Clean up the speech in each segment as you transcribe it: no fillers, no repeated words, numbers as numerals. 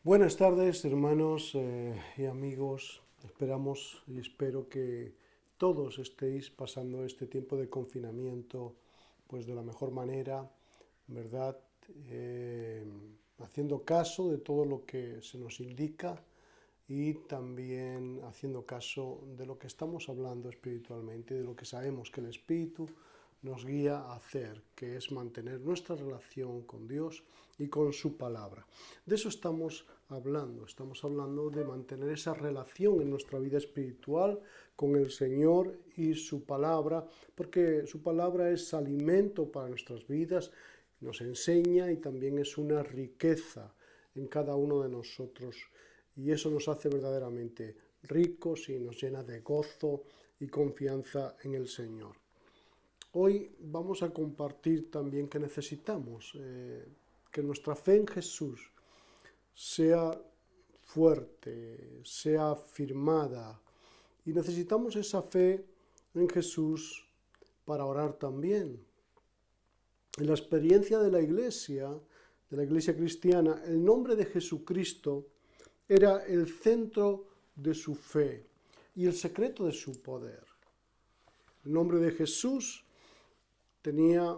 Buenas tardes, hermanos y amigos. Esperamos y espero que todos estéis pasando este tiempo de confinamiento pues de la mejor manera, ¿verdad? Haciendo caso de todo lo que se nos indica y también haciendo caso de lo que estamos hablando espiritualmente, de lo que sabemos que el Espíritu nos guía a hacer, que es mantener nuestra relación con Dios y con su palabra. De eso estamos hablando de mantener esa relación en nuestra vida espiritual con el Señor y su palabra, porque su palabra es alimento para nuestras vidas, nos enseña y también es una riqueza en cada uno de nosotros. Y eso nos hace verdaderamente ricos y nos llena de gozo y confianza en el Señor. Hoy vamos a compartir también que necesitamos que nuestra fe en Jesús sea fuerte, sea firmada. Y necesitamos esa fe en Jesús para orar también. En la experiencia de la iglesia cristiana, el nombre de Jesucristo era el centro de su fe y el secreto de su poder. El nombre de Jesús tenía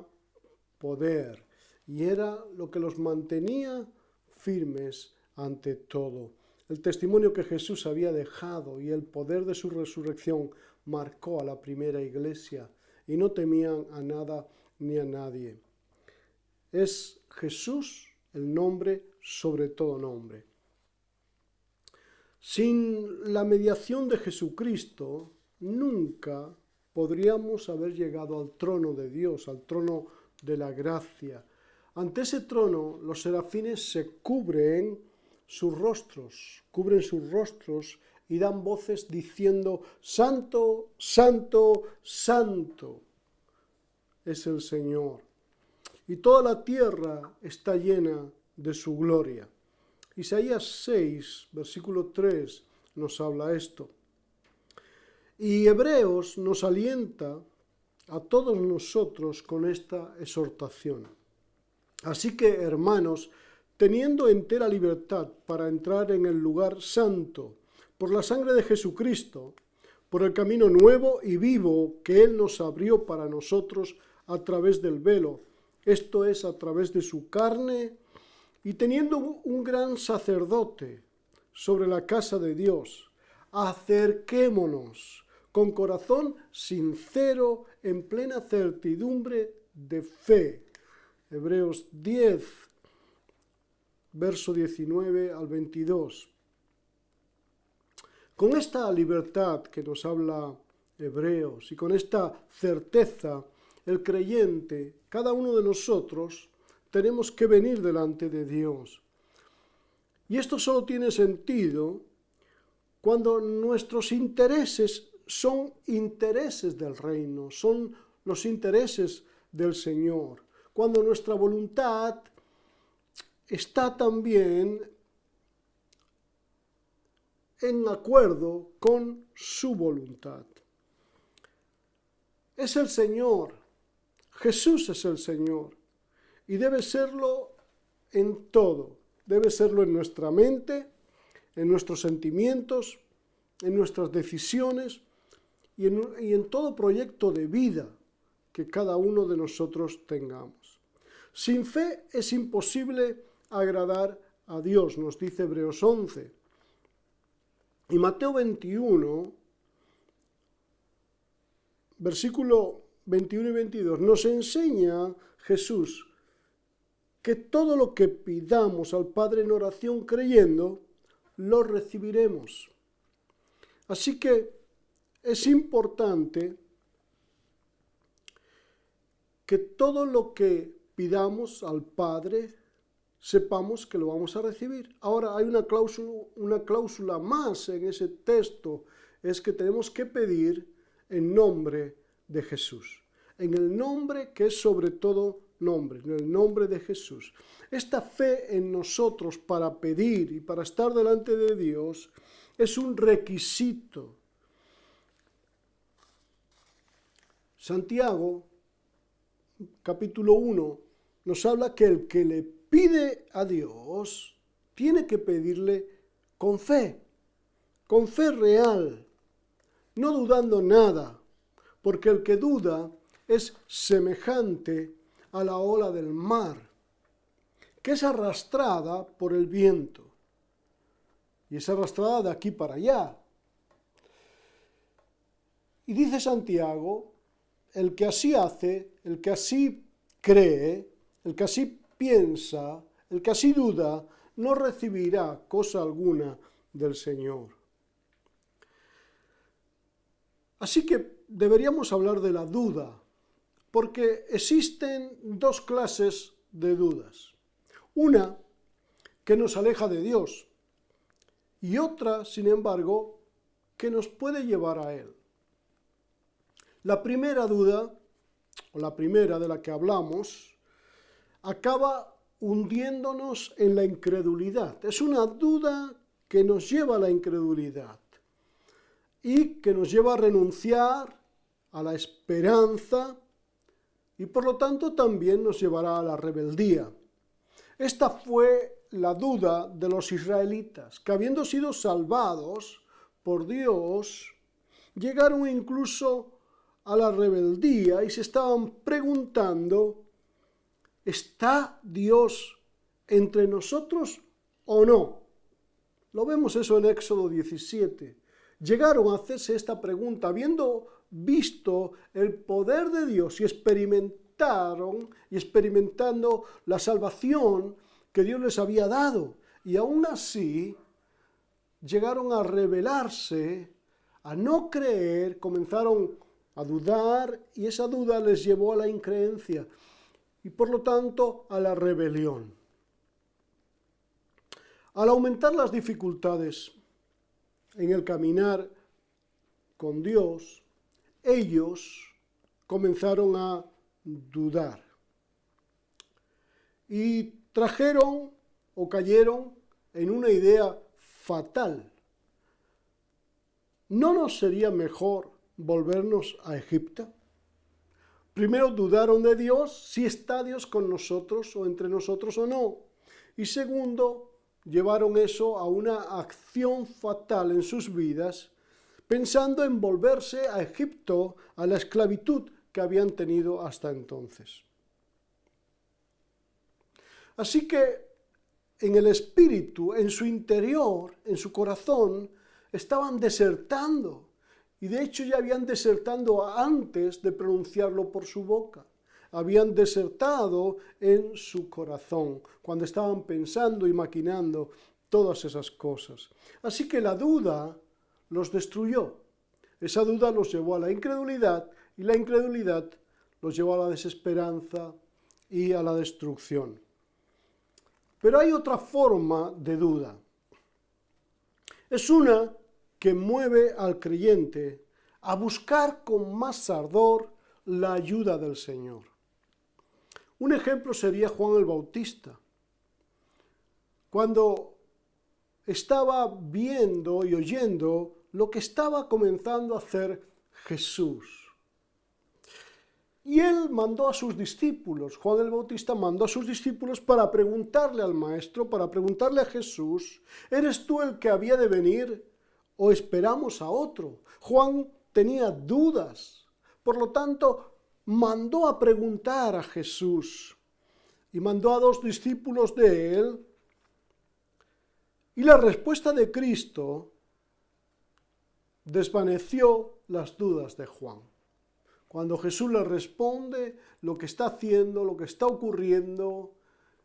poder y era lo que los mantenía firmes ante todo. El testimonio que Jesús había dejado y el poder de su resurrección marcó a la primera iglesia y no temían a nada ni a nadie. Es Jesús el nombre sobre todo nombre. Sin la mediación de Jesucristo, nunca podríamos haber llegado al trono de Dios, al trono de la gracia. Ante ese trono, los serafines se cubren sus rostros y dan voces diciendo: Santo, Santo, Santo es el Señor. Y toda la tierra está llena de su gloria. Isaías 6, versículo 3, nos habla esto. Y Hebreos nos alienta a todos nosotros con esta exhortación. Así que, hermanos, teniendo entera libertad para entrar en el lugar santo, por la sangre de Jesucristo, por el camino nuevo y vivo que Él nos abrió para nosotros a través del velo, esto es, a través de su carne, y teniendo un gran sacerdote sobre la casa de Dios, acerquémonos con corazón sincero, en plena certidumbre de fe. Hebreos 10, verso 19 al 22. Con esta libertad que nos habla Hebreos y con esta certeza, el creyente, cada uno de nosotros, tenemos que venir delante de Dios. Y esto solo tiene sentido cuando nuestros intereses son intereses del reino, son los intereses del Señor. Cuando nuestra voluntad está también en acuerdo con su voluntad. Es el Señor, Jesús es el Señor, y debe serlo en todo. Debe serlo en nuestra mente, en nuestros sentimientos, en nuestras decisiones y en todo proyecto de vida que cada uno de nosotros tengamos. Sin fe es imposible agradar a Dios, nos dice Hebreos 11. Y Mateo 21, versículo 21 y 22, nos enseña Jesús que todo lo que pidamos al Padre en oración creyendo, lo recibiremos. Así que es importante que todo lo que pidamos al Padre, sepamos que lo vamos a recibir. Ahora hay una cláusula más en ese texto, es que tenemos que pedir en nombre de Jesús, en el nombre que es sobre todo nombre, en el nombre de Jesús. Esta fe en nosotros para pedir y para estar delante de Dios es un requisito. Santiago, capítulo 1, nos habla que el que le pide a Dios tiene que pedirle con fe real, no dudando nada, porque el que duda es semejante a la ola del mar, que es arrastrada por el viento, y es arrastrada de aquí para allá. Y dice Santiago, el que así hace, el que así cree, el que así piensa, el que así duda, no recibirá cosa alguna del Señor. Así que deberíamos hablar de la duda, porque existen dos clases de dudas. Una que nos aleja de Dios y otra, sin embargo, que nos puede llevar a Él. La primera duda, o la primera de la que hablamos, acaba hundiéndonos en la incredulidad. Es una duda que nos lleva a la incredulidad y que nos lleva a renunciar a la esperanza y por lo tanto también nos llevará a la rebeldía. Esta fue la duda de los israelitas, que habiendo sido salvados por Dios, llegaron incluso a la rebeldía y se estaban preguntando, ¿está Dios entre nosotros o no? Lo vemos eso en Éxodo 17. Llegaron a hacerse esta pregunta, habiendo visto el poder de Dios y experimentando la salvación que Dios les había dado. Y aún así llegaron a rebelarse, a no creer, comenzaron a dudar y esa duda les llevó a la increencia y por lo tanto a la rebelión. Al aumentar las dificultades en el caminar con Dios, ellos comenzaron a dudar y trajeron o cayeron en una idea fatal. ¿No nos sería mejor volvernos a Egipto? Primero dudaron de Dios, si está Dios con nosotros o entre nosotros o no. Y segundo, llevaron eso a una acción fatal en sus vidas, pensando en volverse a Egipto, a la esclavitud que habían tenido hasta entonces. Así que en el espíritu, en su interior, en su corazón, estaban desertando. Y de hecho ya habían desertado antes de pronunciarlo por su boca. Habían desertado en su corazón, cuando estaban pensando y maquinando todas esas cosas. Así que la duda los destruyó. Esa duda los llevó a la incredulidad y la incredulidad los llevó a la desesperanza y a la destrucción. Pero hay otra forma de duda. Es una que mueve al creyente a buscar con más ardor la ayuda del Señor. Un ejemplo sería Juan el Bautista. Cuando estaba viendo y oyendo lo que estaba comenzando a hacer Jesús. Y él mandó a sus discípulos, Juan el Bautista mandó a sus discípulos para preguntarle al Maestro, para preguntarle a Jesús, ¿eres tú el que había de venir o esperamos a otro? Juan tenía dudas, por lo tanto mandó a preguntar a Jesús y mandó a 2 discípulos de él. Y la respuesta de Cristo desvaneció las dudas de Juan. Cuando Jesús le responde lo que está haciendo, lo que está ocurriendo,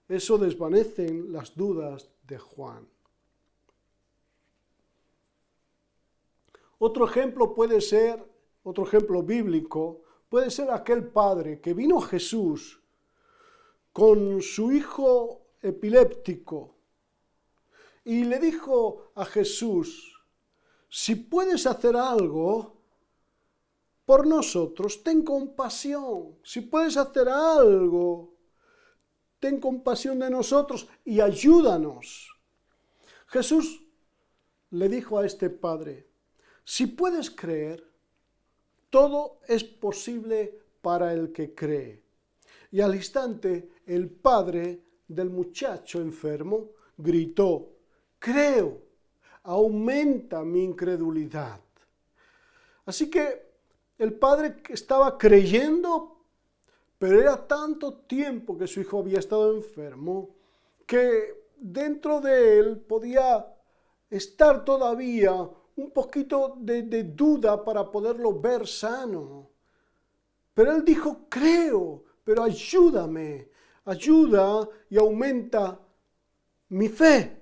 eso desvanece las dudas de Juan. Otro ejemplo bíblico, puede ser aquel padre que vino a Jesús con su hijo epiléptico y le dijo a Jesús, si puedes hacer algo por nosotros, ten compasión. Si puedes hacer algo, ten compasión de nosotros y ayúdanos. Jesús le dijo a este padre, si puedes creer, todo es posible para el que cree. Y al instante, el padre del muchacho enfermo gritó: creo, aumenta mi incredulidad. Así que el padre estaba creyendo, pero era tanto tiempo que su hijo había estado enfermo que dentro de él podía estar todavía un poquito de duda para poderlo ver sano. Pero él dijo: creo, pero ayúdame, ayuda y aumenta mi fe.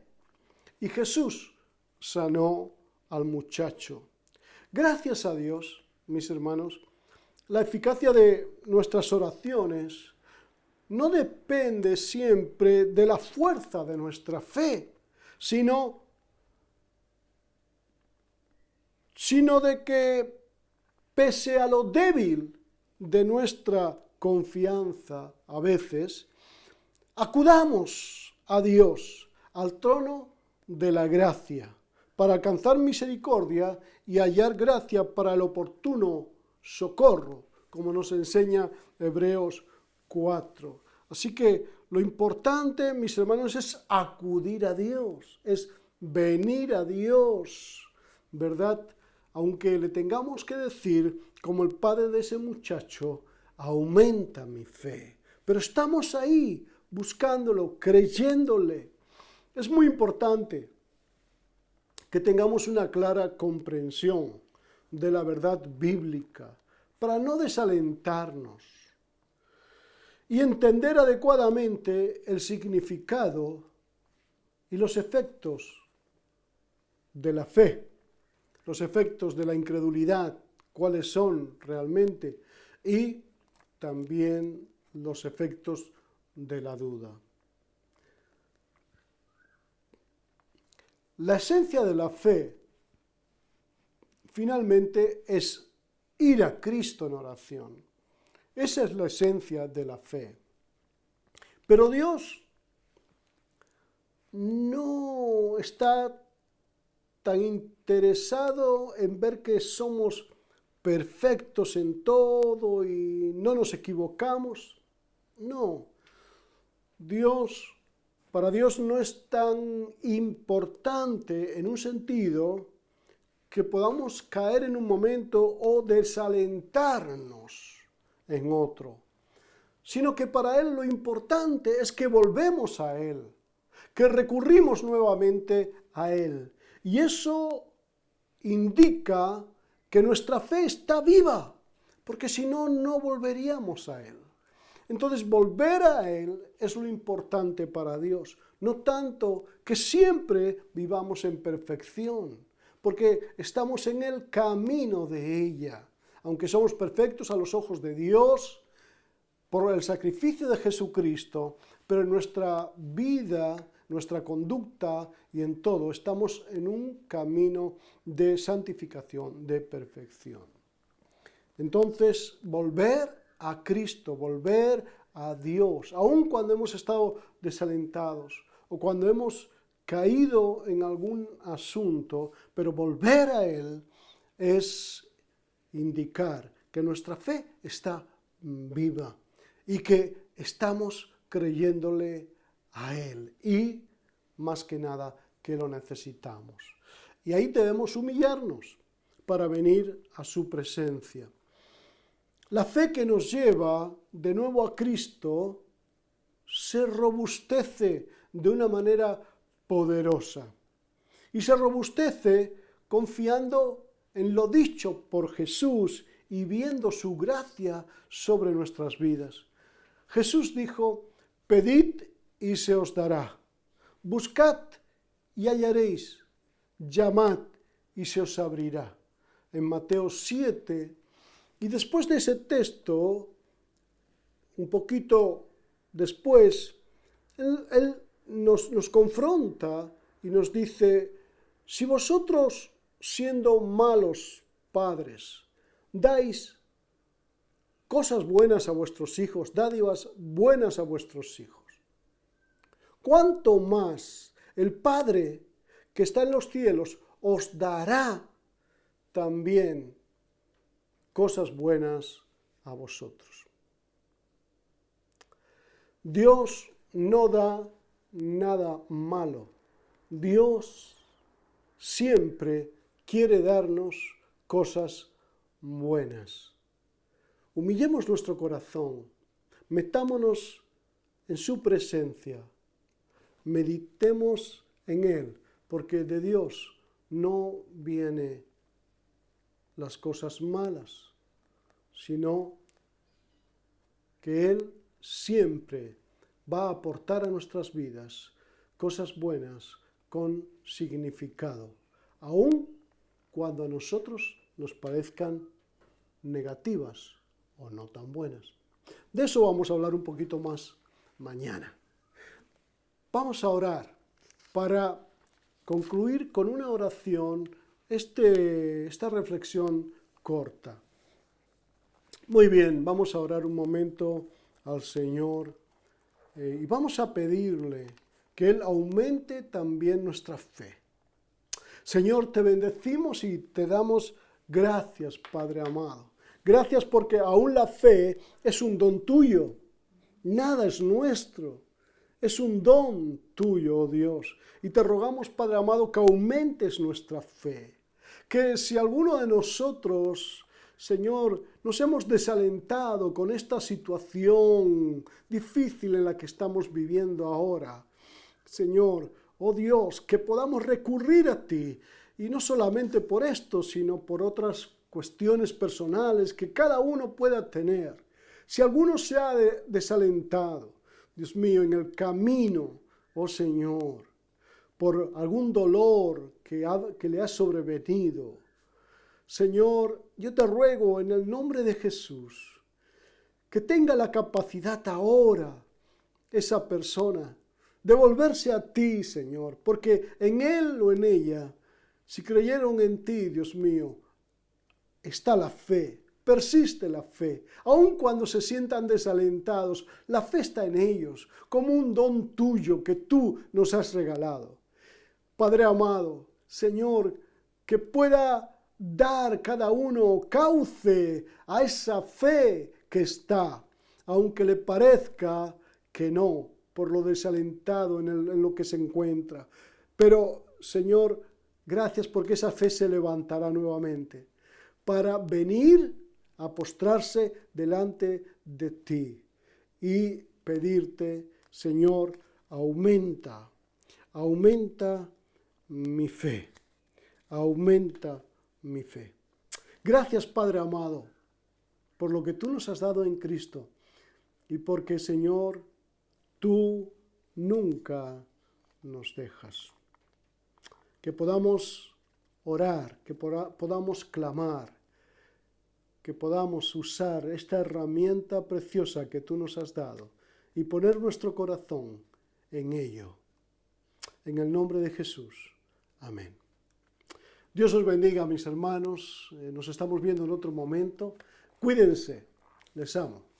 Y Jesús sanó al muchacho. Gracias a Dios, mis hermanos, la eficacia de nuestras oraciones no depende siempre de la fuerza de nuestra fe, sino de que, pese a lo débil de nuestra confianza a veces, acudamos a Dios, al trono de la gracia, para alcanzar misericordia y hallar gracia para el oportuno socorro, como nos enseña Hebreos 4. Así que lo importante, mis hermanos, es acudir a Dios, es venir a Dios, ¿verdad? Aunque le tengamos que decir, como el padre de ese muchacho: aumenta mi fe. Pero estamos ahí, buscándolo, creyéndole. Es muy importante que tengamos una clara comprensión de la verdad bíblica, para no desalentarnos y entender adecuadamente el significado y los efectos de la fe, los efectos de la incredulidad, cuáles son realmente, y también los efectos de la duda. La esencia de la fe, finalmente, es ir a Cristo en oración. Esa es la esencia de la fe. Pero Dios no está tan interesado en ver que somos perfectos en todo y no nos equivocamos. No. Para Dios no es tan importante en un sentido que podamos caer en un momento o desalentarnos en otro, sino que para Él lo importante es que volvemos a Él, que recurrimos nuevamente a Él. Y eso indica que nuestra fe está viva, porque si no, no volveríamos a Él. Entonces, volver a Él es lo importante para Dios, no tanto que siempre vivamos en perfección, porque estamos en el camino de ella. Aunque somos perfectos a los ojos de Dios por el sacrificio de Jesucristo, pero en nuestra vida, nuestra conducta y en todo estamos en un camino de santificación, de perfección. Entonces, volver a Cristo, volver a Dios, aun cuando hemos estado desalentados o cuando hemos caído en algún asunto, pero volver a Él es indicar que nuestra fe está viva y que estamos creyéndole a Él y, más que nada, que lo necesitamos. Y ahí debemos humillarnos para venir a su presencia. La fe que nos lleva de nuevo a Cristo se robustece de una manera poderosa y se robustece confiando en lo dicho por Jesús y viendo su gracia sobre nuestras vidas. Jesús dijo: pedid y se os dará, buscad y hallaréis, llamad y se os abrirá. En Mateo 7, y después de ese texto, un poquito después, Él nos confronta y nos dice: si vosotros, siendo malos padres, dais cosas buenas a vuestros hijos, dádivas buenas a vuestros hijos, ¿cuánto más el Padre que está en los cielos os dará también cosas buenas a vosotros? Dios no da nada malo. Dios siempre quiere darnos cosas buenas. Humillemos nuestro corazón, metámonos en su presencia, meditemos en Él, porque de Dios no vienen las cosas malas, sino que Él siempre va a aportar a nuestras vidas cosas buenas con significado, aun cuando a nosotros nos parezcan negativas o no tan buenas. De eso vamos a hablar un poquito más mañana. Vamos a orar para concluir con una oración esta reflexión corta. Muy bien, vamos a orar un momento al Señor y vamos a pedirle que Él aumente también nuestra fe. Señor, te bendecimos y te damos gracias, Padre amado. Gracias porque aún la fe es un don tuyo. Nada es nuestro. Es un don tuyo, oh Dios. Y te rogamos, Padre amado, que aumentes nuestra fe. Que si alguno de nosotros, Señor, nos hemos desalentado con esta situación difícil en la que estamos viviendo ahora, Señor, oh Dios, que podamos recurrir a ti, y no solamente por esto, sino por otras cuestiones personales que cada uno pueda tener. Si alguno se ha desalentado, Dios mío, en el camino, oh Señor, por algún dolor que le ha sobrevenido, Señor, yo te ruego en el nombre de Jesús, que tenga la capacidad ahora esa persona de volverse a ti, Señor, porque en él o en ella, si creyeron en ti, Dios mío, está la fe, persiste la fe. Aun cuando se sientan desalentados, la fe está en ellos, como un don tuyo que tú nos has regalado. Padre amado, Señor, que pueda dar cada uno cauce a esa fe que está, aunque le parezca que no, por lo desalentado en lo que se encuentra. Pero, Señor, gracias porque esa fe se levantará nuevamente para venir a postrarse delante de ti y pedirte, Señor, aumenta mi fe, aumenta mi fe. Gracias, Padre amado, por lo que tú nos has dado en Cristo y porque, Señor, tú nunca nos dejas. Que podamos orar, que podamos clamar, que podamos usar esta herramienta preciosa que tú nos has dado y poner nuestro corazón en ello. En el nombre de Jesús. Amén. Dios os bendiga, mis hermanos. Nos estamos viendo en otro momento. Cuídense. Les amo.